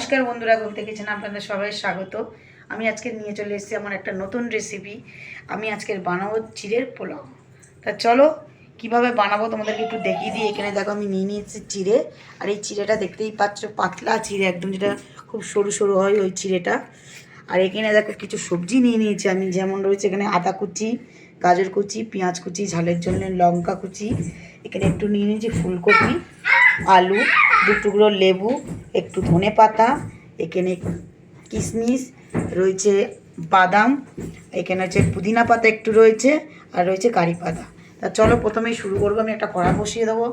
নমস্কার বন্ধুরা, বলতে কিচেন আপনাদের সবাই স্বাগত। আমি আজকে নিয়ে চলে এসেছি আমার একটা নতুন রেসিপি। আমি আজকের বানাবো চিড়ের পোলাও। তা চলো কিভাবে বানাবো তোমাদেরকে একটু দেখিয়ে দিই। এখানে দেখো আমি নিয়ে নিয়েছি চিড়ে, আর এই চিড়েটা দেখতেই পাচ্ছ পাতলা চিড়ে, একদম যেটা খুব সরু সরু হয় ওই চিড়েটা। আর এখানে দেখো কিছু সবজি নিয়ে নিয়েছি আমি, যেমন রয়েছে এখানে আদা কুচি, গাজর কুচি, পেঁয়াজ কুচি, ঝালের জন্য লঙ্কা কুচি, এখানে একটু নিয়ে নিয়েছি ফুলকপি, আলু, দু টুকরো লেবু, একটু ধনে পাতা, এখানে কিশমিশ রয়েছে, বাদাম, এখানে হচ্ছে পুদিনা পাতা একটু রয়েছে, আর রয়েছে কারি পাতা। তা চলো প্রথমেই শুরু করবো। আমি একটা কড়া বসিয়ে দেবো।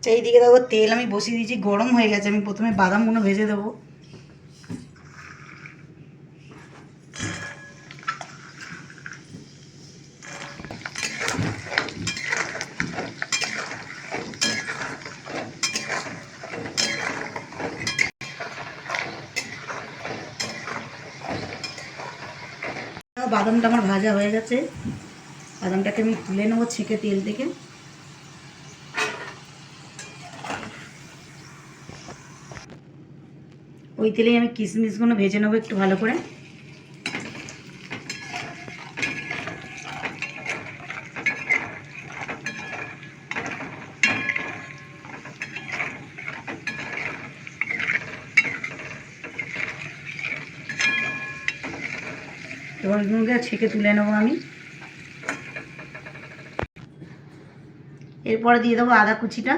এইদিকে দেখো তেল আমি বসিয়ে দিয়েছি, গরম হয়ে গেছে। আমি প্রথমে বাদামগুলো ভেজে দেবো। বাদামটা আমার ভাজা হয়ে গেছে, বাদামটাকে আমি তুলে নেবো ছেঁকে তেল থেকে। ওই তেলেই আমি কিশমিশগুলো ভেজে নেবো একটু ভালো করে। এবার এগুলোকে ছেঁকে তুলে নেবো আমি। এরপরে দিয়ে দেবো আদা কুচিটা,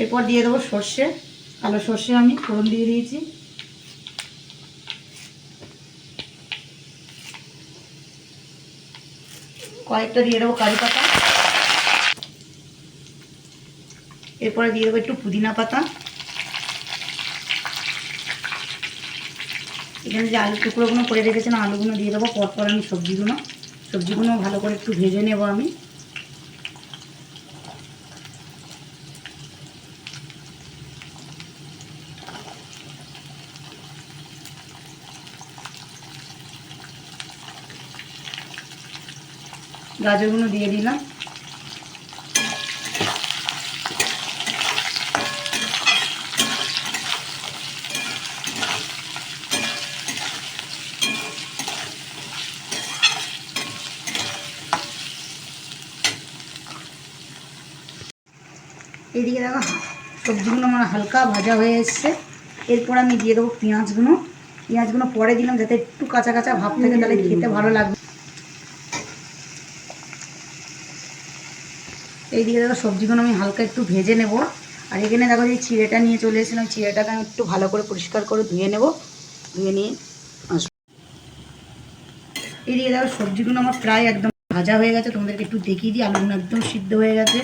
এরপর দিয়ে দেবো সর্ষে, কালো সর্ষে আমি ফোড়ন দিয়ে দিয়েছি। কয়েকটা দিয়ে দেবো কারি পাতা, এরপরে দিয়ে দেবো একটু পুদিনা পাতা। এখানে যে আলু টুকরোগুলো করে রেখেছিলাম আলুগুলো দিয়ে দেবো। পরপর আমি সবজিগুলো ভালো করে একটু ভেজে নেব আমি। গাজরগুলো দিয়ে দিলাম। এইদিকে দেখো সবজিগুলো আমার হালকা ভাজা হয়ে এসছে। এরপর আমি দিয়ে দেবো পেঁয়াজগুলো পরে দিলাম যাতে একটু কাঁচা কাঁচা ভাব থাকে, তাহলে খেতে ভালো লাগবে। এইদিকে দেখো সবজিগুলো আমি হালকা একটু ভেজে নেব। আর এখানে দেখো যে চিড়েটা নিয়ে চলে এসেছিলাম, চিড়েটাকে আমি একটু ভালো করে পরিষ্কার করে ধুয়ে নেব। ধুয়ে নিয়ে আসবো। এইদিকে দেখো সবজিগুলো আমার প্রায় একদম ভাজা হয়ে গেছে, তোমাদেরকে একটু দেখিয়ে দিই। আলুগুলো একদম সিদ্ধ হয়ে গেছে,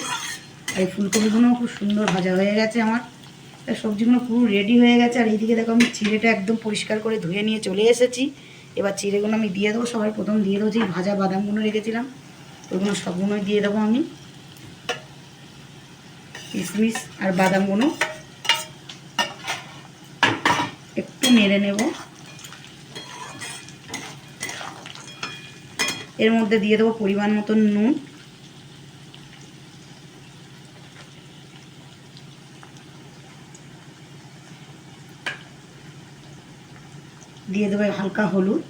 আর এই ফুলকপিগুলোও খুব সুন্দর ভাজা হয়ে গেছে আমার। সবজিগুলো পুরো রেডি হয়ে গেছে। আর এইদিকে দেখো আমি চিড়েটা একদম পরিষ্কার করে ধুয়ে নিয়ে চলে এসেছি। এবার চিড়েগুলো আমি দিয়ে দেবো। সবার প্রথম দিয়ে দেবো যে ভাজা বাদামগুলো রেখেছিলাম, ওইগুলো সবগুলোই দিয়ে দেবো আমি। কিশমিশ আর বাদামগুলো একটু নেড়ে নেব। এর মধ্যে দিয়ে দেবো পরিমাণ মতন নুন, দিয়ে দেবো হালকা হলুদ,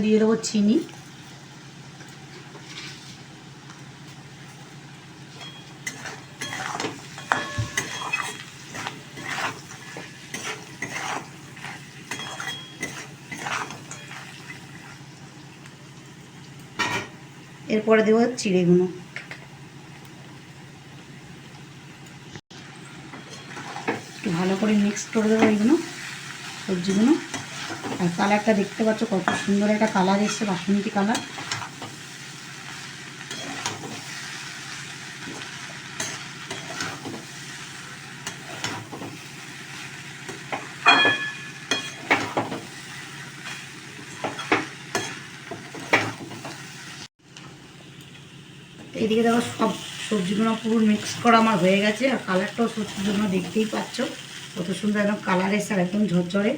দিয়ে দেবো চিনি, এরপরে দেবো চিড়েগুলো। একটু ভালো করে মিক্স করে দেবো এইগুলো সবজিগুলো। আর কালারটা দেখতে পাচ্ছ কত সুন্দর একটা কালার এসছে, বাসন্তী কালার। এইদিকে দেখো সব সবজিগুলো পুরো মিক্স করা আমার হয়ে গেছে, আর কালারটাও সত্যি জন্য দেখতেই পাচ্ছ কত সুন্দর একদম কালার এসে আর একদম ঝরঝরে।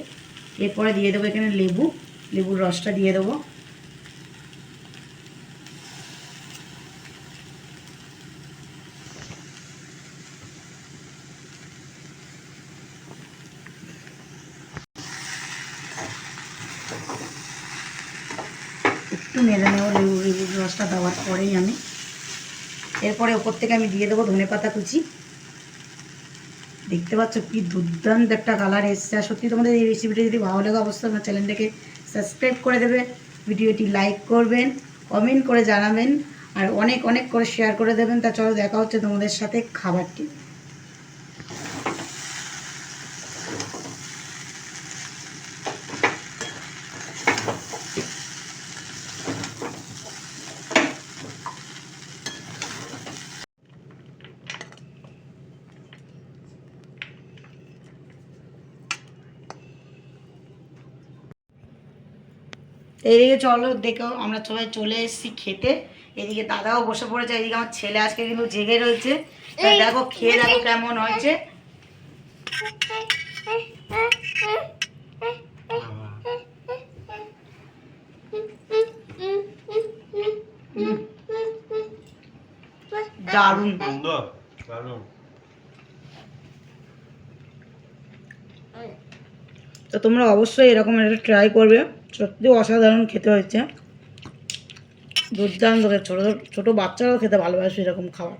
এরপরে দিয়ে দেবো এখানে লেবুর রসটা দিয়ে দেবো। একটু নেড়ে নেবো লেবুর রসটা দেওয়ার পরেই আমি। এরপরে ওপর থেকে আমি দিয়ে দেবো ধনেপাতা কুচি। দেখতে পাচ্ছ কি দুর্দান্ত একটা কালার এসছে। আর সত্যি তোমাদের এই রেসিপিটা যদি ভালো লাগে অবশ্যই আমার চ্যানেলটাকে সাবস্ক্রাইব করে দেবে, ভিডিওটি লাইক করবেন, কমেন্ট করে জানাবেন, আর অনেক অনেক করে শেয়ার করে দেবেন। তা চলো দেখা হচ্ছে তোমাদের সাথে খাবারটি। এইদিকে চলো দেখো আমরা সবাই চলে এসেছি খেতে। এদিকে দাদাও বসে পড়েছে, এদিকে আমার ছেলে আজকে কিন্তু জেগে রয়েছে। দেখো খেয়ে দেখো কেমন হয়েছে। দারুণ। তো তোমরা অবশ্যই এরকম একটা ট্রাই করবে, সত্যি অসাধারণ খেতে হয়েছে, দুর্দান্ত। ছোটো ছোটো বাচ্চারাও খেতে ভালোবাসে এরকম খাবার।